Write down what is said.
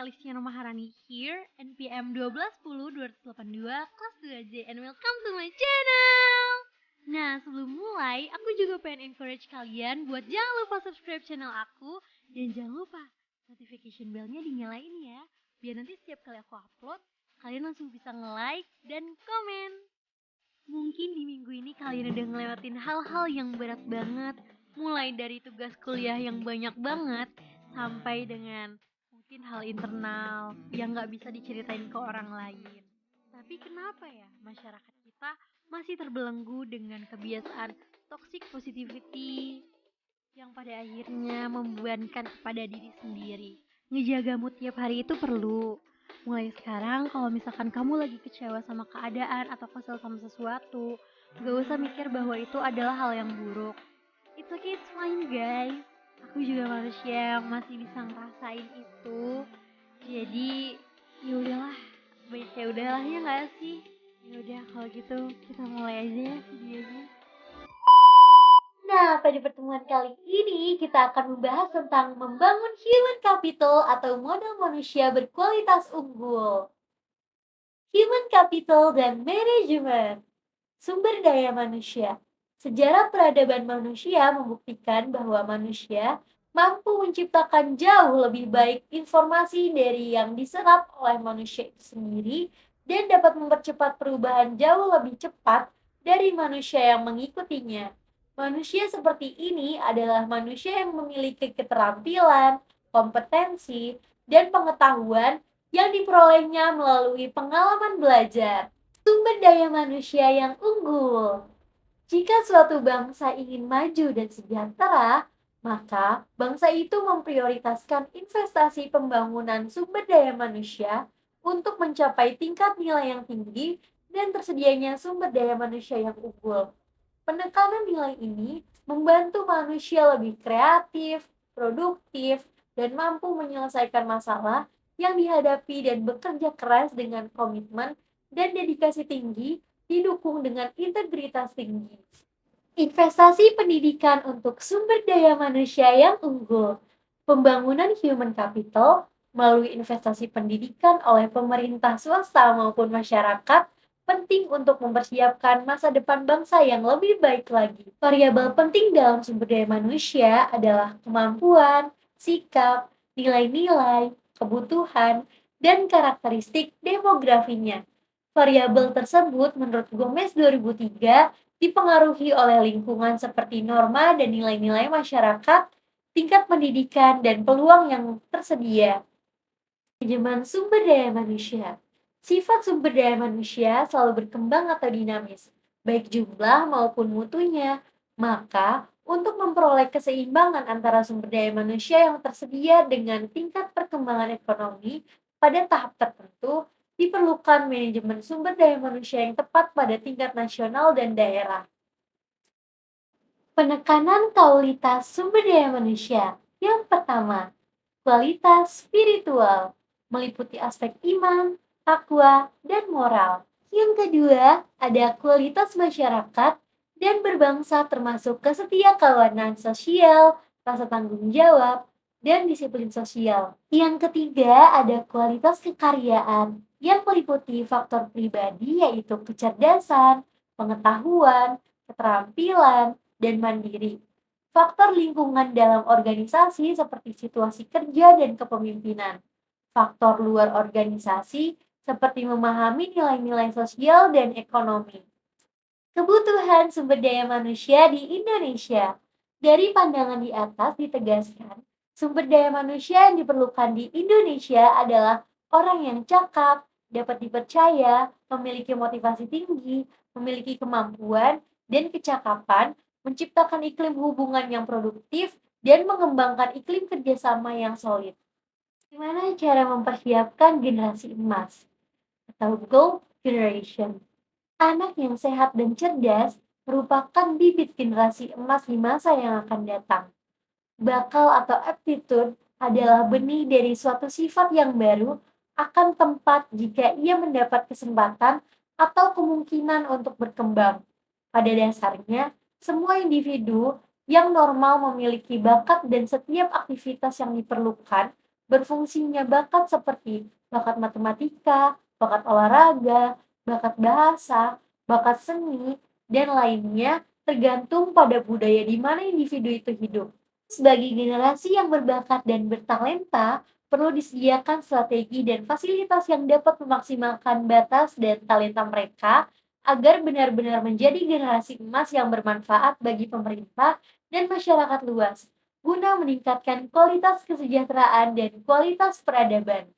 Alicia Maharani here, NPM 1210-282, kelas 2J, and welcome to my channel! Nah, sebelum mulai, aku juga pengen encourage kalian buat jangan lupa subscribe channel aku, dan jangan lupa notification bellnya dinyalain ya, biar nanti setiap kali aku upload, kalian langsung bisa nge-like dan komen. Mungkin di minggu ini kalian udah ngelewatin hal-hal yang berat banget, mulai dari tugas kuliah yang banyak banget, sampai dengan mungkin hal internal yang gak bisa diceritain ke orang lain. Tapi kenapa ya masyarakat kita masih terbelenggu dengan kebiasaan toxic positivity yang pada akhirnya membebankan kepada diri sendiri. Ngejaga mood tiap hari itu perlu. Mulai sekarang kalau misalkan kamu lagi kecewa sama keadaan atau kesel sama sesuatu, gak usah mikir bahwa itu adalah hal yang buruk. It's okay, it's fine guys. Aku juga manusia yang masih bisa ngerasain itu. Jadi ya udahlah, ya udahlah ya nggak sih? Ya udah kalau gitu kita mulai aja ya videonya. Nah, pada pertemuan kali ini kita akan membahas tentang membangun human capital atau modal manusia berkualitas unggul. Human capital dan manajemen. Sumber daya manusia. Sejarah peradaban manusia membuktikan bahwa manusia mampu menciptakan jauh lebih baik informasi dari yang diserap oleh manusia itu sendiri dan dapat mempercepat perubahan jauh lebih cepat dari manusia yang mengikutinya. Manusia seperti ini adalah manusia yang memiliki keterampilan, kompetensi, dan pengetahuan yang diperolehnya melalui pengalaman belajar. Sumber daya manusia yang unggul. Jika suatu bangsa ingin maju dan sejahtera, maka bangsa itu memprioritaskan investasi pembangunan sumber daya manusia untuk mencapai tingkat nilai yang tinggi dan tersedianya sumber daya manusia yang unggul. Penekanan nilai ini membantu manusia lebih kreatif, produktif, dan mampu menyelesaikan masalah yang dihadapi dan bekerja keras dengan komitmen dan dedikasi tinggi didukung dengan integritas tinggi. Investasi pendidikan untuk sumber daya manusia yang unggul. Pembangunan human capital melalui investasi pendidikan oleh pemerintah swasta maupun masyarakat penting untuk mempersiapkan masa depan bangsa yang lebih baik lagi. Variabel penting dalam sumber daya manusia adalah kemampuan, sikap, nilai-nilai, kebutuhan, dan karakteristik demografinya. Variabel tersebut menurut Gomez 2003 dipengaruhi oleh lingkungan seperti norma dan nilai-nilai masyarakat, tingkat pendidikan, dan peluang yang tersedia. Manajemen sumber daya manusia. Sifat sumber daya manusia selalu berkembang atau dinamis, baik jumlah maupun mutunya. Maka, untuk memperoleh keseimbangan antara sumber daya manusia yang tersedia dengan tingkat perkembangan ekonomi pada tahap tertentu, diperlukan manajemen sumber daya manusia yang tepat pada tingkat nasional dan daerah. Penekanan kualitas sumber daya manusia. Yang pertama, kualitas spiritual, meliputi aspek iman, takwa, dan moral. Yang kedua, ada kualitas masyarakat dan berbangsa termasuk kesetiakawanan sosial, rasa tanggung jawab, dan disiplin sosial. Yang ketiga, ada kualitas kekaryaan yang meliputi faktor pribadi yaitu kecerdasan, pengetahuan, keterampilan, dan mandiri. Faktor lingkungan dalam organisasi seperti situasi kerja dan kepemimpinan. Faktor luar organisasi seperti memahami nilai-nilai sosial dan ekonomi. Kebutuhan sumber daya manusia di Indonesia. Dari pandangan di atas ditegaskan, sumber daya manusia yang diperlukan di Indonesia adalah orang yang cakap, dapat dipercaya, memiliki motivasi tinggi, memiliki kemampuan dan kecakapan, menciptakan iklim hubungan yang produktif, dan mengembangkan iklim kerjasama yang solid. Gimana cara mempersiapkan generasi emas atau gold generation? Anak yang sehat dan cerdas merupakan bibit generasi emas di masa yang akan datang. Bakal atau aptitude adalah benih dari suatu sifat yang baru akan tempat jika ia mendapat kesempatan atau kemungkinan untuk berkembang. Pada dasarnya, semua individu yang normal memiliki bakat dan setiap aktivitas yang diperlukan Berfungsinya bakat seperti bakat matematika, bakat olahraga, bakat bahasa, bakat seni, dan lainnya tergantung pada budaya di mana individu itu hidup. Sebagai generasi yang berbakat dan bertalenta, perlu disediakan strategi dan fasilitas yang dapat memaksimalkan batas dan talenta mereka agar benar-benar menjadi generasi emas yang bermanfaat bagi pemerintah dan masyarakat luas, guna meningkatkan kualitas kesejahteraan dan kualitas peradaban.